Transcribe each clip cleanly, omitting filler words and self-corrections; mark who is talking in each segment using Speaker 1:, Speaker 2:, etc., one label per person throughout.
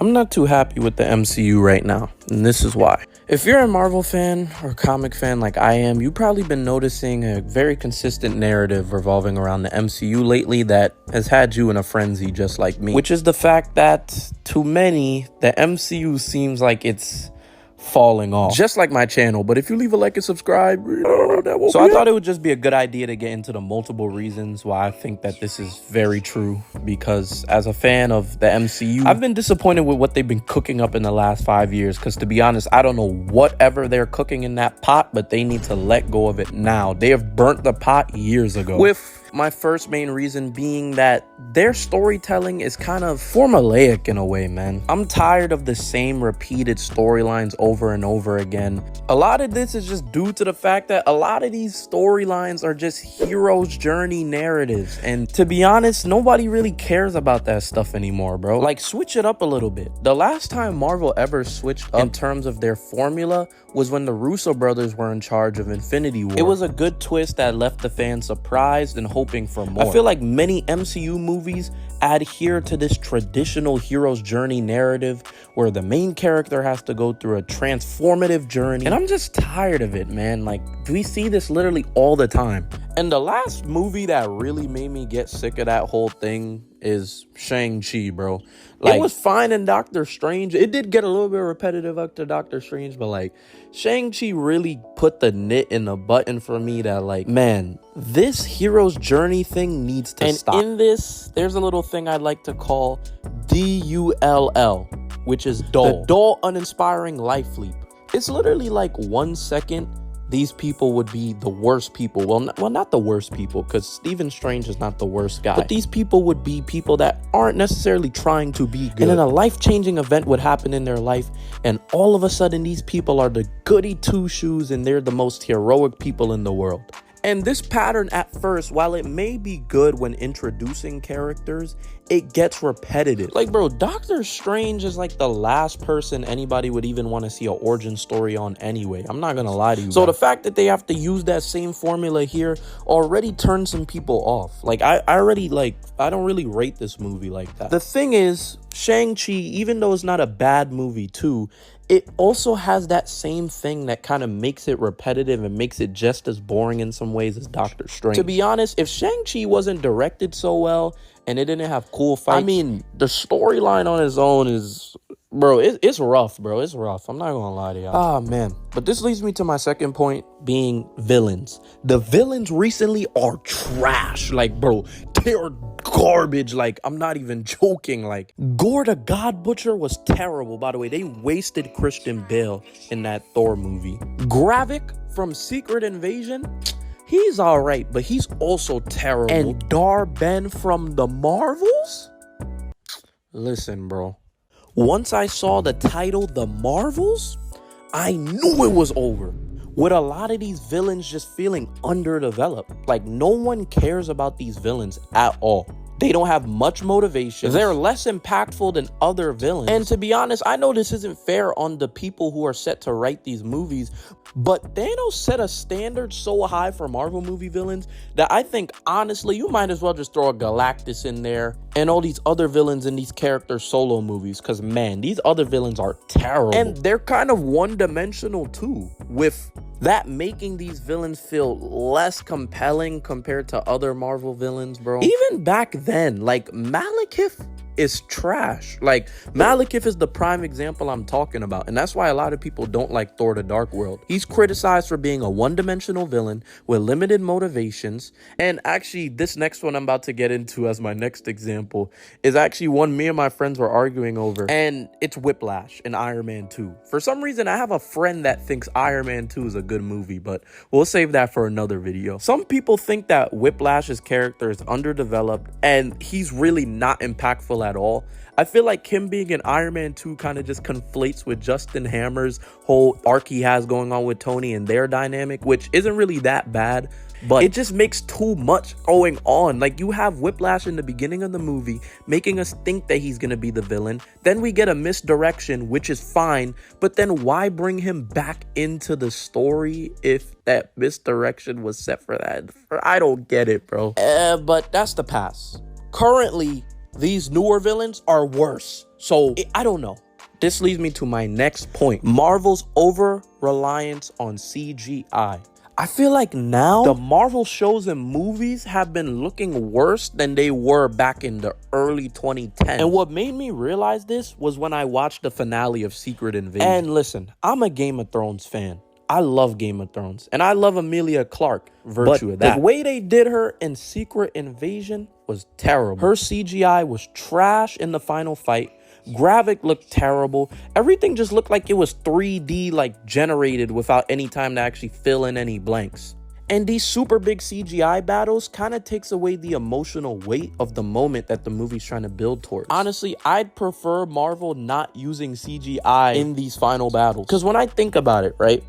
Speaker 1: I'm not too happy with the MCU right now, and this is why. If you're a Marvel fan or comic fan like I am, you've probably been noticing a very consistent narrative revolving around the MCU lately that has had you in a frenzy just like me. Which is the fact that, to many, the MCU seems like it's falling off. Just like my channel, but if you leave a like and subscribe, so I thought it would just be a good idea to get into the multiple reasons why I think that this is very true. Because as a fan of the MCU, I've been disappointed with what they've been cooking up in the last 5 years. Because to be honest, I don't know whatever they're cooking in that pot, but they need to let go of it now. They have burnt the pot years ago. With my first main reason being that their storytelling is kind of formulaic in a way, man. I'm tired of the same repeated storylines over and over again. A lot of this is just due to the fact that a lot of these storylines are just hero's journey narratives. And to be honest, nobody really cares about that stuff anymore, bro. Like, switch it up a little bit. The last time Marvel ever switched up in terms of their formula was when the Russo brothers were in charge of Infinity War. It was a good twist that left the fans surprised and hoping for more. I feel like many MCU movies adhere to this traditional hero's journey narrative where the main character has to go through a transformative journey. And I'm just tired of it, man. Like, we see this literally all the time. And the last movie that really made me get sick of that whole thing is Shang-Chi, bro. Like, it was fine in Doctor Strange. It did get a little bit repetitive after Doctor Strange, but like, Shang-Chi really put the nit in the button for me that, like, man, this hero's journey thing needs to stop. And in this, there's a little thing I'd like to call DULL, which is dull. The dull, uninspiring life leap. It's literally like 1 second these people would be the worst people. Well, not the worst people, because Stephen Strange is not the worst guy. But these people would be people that aren't necessarily trying to be good. And then a life-changing event would happen in their life, and all of a sudden, these people are the goody two-shoes, and they're the most heroic people in the world. And this pattern at first, while it may be good when introducing characters, it gets repetitive. Like, bro, Doctor Strange is like the last person anybody would even want to see an origin story on anyway. I'm not gonna lie to you. So the fact that they have to use that same formula here already turns some people off. Like, I don't really rate this movie like that. The thing is, Shang-Chi, even though it's not a bad movie too, it also has that same thing that kind of makes it repetitive and makes it just as boring in some ways as Doctor Strange. To be honest, if Shang-Chi wasn't directed so well and it didn't have cool fights, I mean, the storyline on its own is, bro, it's rough, bro. It's rough. I'm not gonna lie to y'all. Ah, man. But this leads me to my second point, being villains. The villains recently are trash. Like, bro, they're garbage. Like, I'm not even joking. Like, Gore the God Butcher was terrible. By the way, they wasted Christian Bale in that Thor movie. Gravik from Secret Invasion, he's all right, but he's also terrible. And Dar-Ben from the Marvels? Listen, bro. Once I saw the title, The Marvels, I knew it was over. With a lot of these villains just feeling underdeveloped. Like, no one cares about these villains at all. They don't have much motivation. They're less impactful than other villains. And to be honest, I know this isn't fair on the people who are set to write these movies, but Thanos set a standard so high for Marvel movie villains that I think, honestly, you might as well just throw a Galactus in there and all these other villains in these character solo movies. Because, man, these other villains are terrible. And they're kind of one-dimensional, too, with that making these villains feel less compelling compared to other Marvel villains, bro. Even back then, like, Malekith is trash. Like, Malekith is the prime example I'm talking about, and that's why a lot of people don't like Thor: The Dark World. He's criticized for being a one-dimensional villain with limited motivations. And actually, this next one I'm about to get into as my next example is actually one me and my friends were arguing over, and it's Whiplash in Iron Man 2. For some reason, I have a friend that thinks Iron Man 2 is a good movie, but we'll save that for another video. Some people think that Whiplash's character is underdeveloped and he's really not impactful at all. I feel like him being in Iron Man 2 kind of just conflates with Justin Hammer's whole arc he has going on with Tony and their dynamic, which isn't really that bad, but it just makes too much going on. Like, you have Whiplash in the beginning of the movie making us think that he's gonna be the villain, then we get a misdirection, which is fine, but then why bring him back into the story if that misdirection was set for that? I don't get it, bro. But that's the past. Currently, these newer villains are worse. So I don't know. This leads me to my next point. Marvel's over-reliance on CGI. I feel like now the Marvel shows and movies have been looking worse than they were back in the early 2010s. And what made me realize this was when I watched the finale of Secret Invasion. And listen, I'm a Game of Thrones fan. I love Game of Thrones. And I love Emilia Clarke, virtue of that. The way they did her in Secret Invasion was terrible. Her CGI was trash in the final fight. Gravik looked terrible. Everything just looked like it was 3D like generated without any time to actually fill in any blanks. And these super big CGI battles kind of takes away the emotional weight of the moment that the movie's trying to build towards. Honestly, I'd prefer Marvel not using CGI in these final battles. Because when I think about it, right?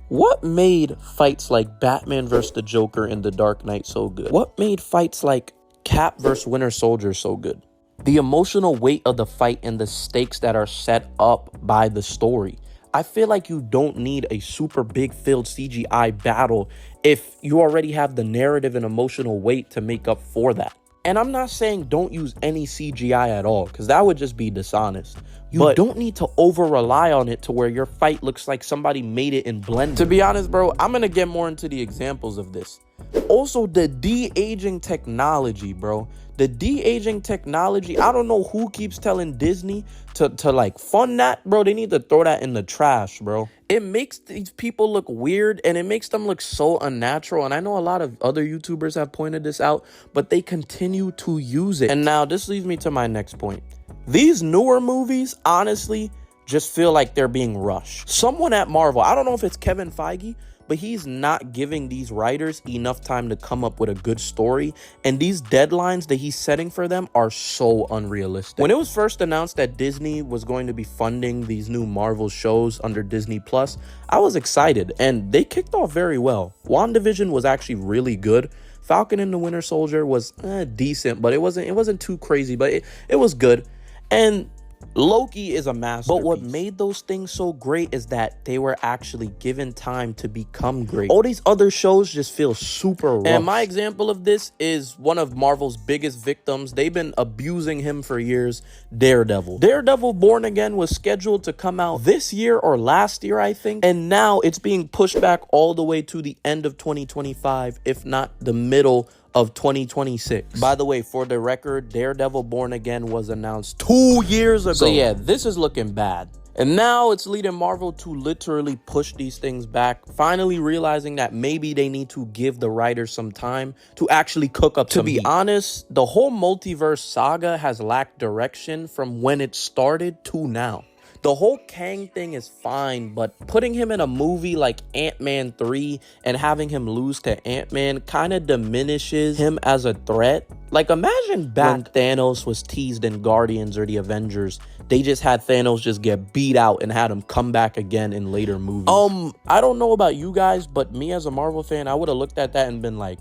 Speaker 1: What made fights like Batman vs. the Joker in The Dark Knight so good? What made fights like Cap vs. Winter Soldier so good? The emotional weight of the fight and the stakes that are set up by the story. I feel like you don't need a super big filled CGI battle if you already have the narrative and emotional weight to make up for that. And I'm not saying don't use any CGI at all, because that would just be dishonest. You don't need to over-rely on it to where your fight looks like somebody made it in Blender. To be honest, bro, I'm going to get more into the examples of this. Also, the de-aging technology, bro. The de-aging technology, I don't know who keeps telling Disney to like fund that, bro. They need to throw that in the trash, bro. It makes these people look weird and it makes them look so unnatural. And I know a lot of other YouTubers have pointed this out, but they continue to use it. And now this leads me to my next point. These newer movies, honestly, just feel like they're being rushed. Someone at Marvel, I don't know if it's Kevin Feige, but he's not giving these writers enough time to come up with a good story. And these deadlines that he's setting for them are so unrealistic. When it was first announced that Disney was going to be funding these new Marvel shows under Disney Plus, I was excited and they kicked off very well. WandaVision was actually really good. Falcon and the Winter Soldier was decent, but it wasn't too crazy, but it was good. And Loki is a masterpiece. But what made those things so great is that they were actually given time to become great. All these other shows just feel super rushed. And my example of this is one of Marvel's biggest victims. They've been abusing him for years, Daredevil. Daredevil Born Again was scheduled to come out this year or last year, I think. And now it's being pushed back all the way to the end of 2025, if not the middle of 2026. By the way, for the record, Daredevil Born Again was announced 2 years ago. So yeah, this is looking bad. And now it's leading Marvel to literally push these things back, finally realizing that maybe they need to give the writers some time to actually cook up some heat. To be honest, the whole multiverse saga has lacked direction from when it started to now. The whole Kang thing is fine, but putting him in a movie like Ant-Man 3 and having him lose to Ant-Man kind of diminishes him as a threat. Like, imagine back when Thanos was teased in Guardians or the Avengers. They just had Thanos just get beat out and had him come back again in later movies. I don't know about you guys, but me as a Marvel fan, I would have looked at that and been like,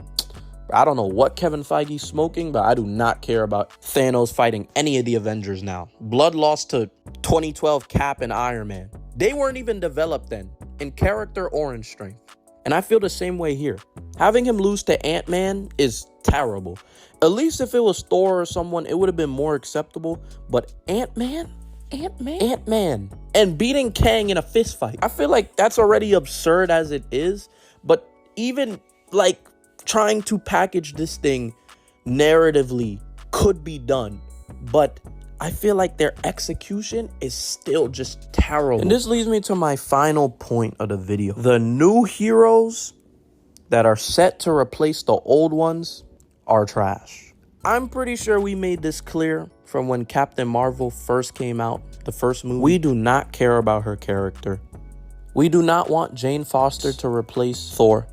Speaker 1: I don't know what Kevin Feige's smoking, but I do not care about Thanos fighting any of the Avengers now. Blood lost to 2012 Cap and Iron Man. They weren't even developed then, in character or in strength. And I feel the same way here. Having him lose to Ant-Man is terrible. At least if it was Thor or someone, it would have been more acceptable. But Ant-Man? And beating Kang in a fist fight. I feel like that's already absurd as it is. But even, like, trying to package this thing narratively could be done, but I feel like their execution is still just terrible. And this leads me to my final point of the video. The new heroes that are set to replace the old ones are trash. I'm pretty sure we made this clear from when Captain Marvel first came out, the first movie. We do not care about her character. We do not want Jane Foster to replace Thor.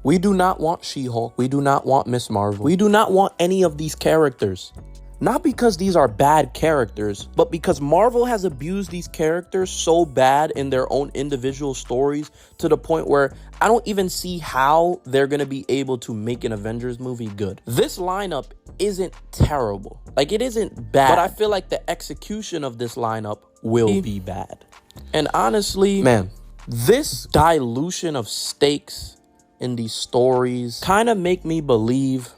Speaker 1: We do not want She-Hulk. We do not want Miss Marvel. We do not want any of these characters. Not because these are bad characters, but because Marvel has abused these characters so bad in their own individual stories to the point where I don't even see how they're going to be able to make an Avengers movie good. This lineup isn't terrible. Like, it isn't bad, but I feel like the execution of this lineup will be bad. And honestly, man, this dilution of stakes in these stories kind of make me believe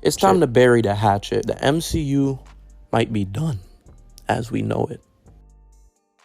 Speaker 1: it's time to bury the hatchet. The MCU might be done. as we know it.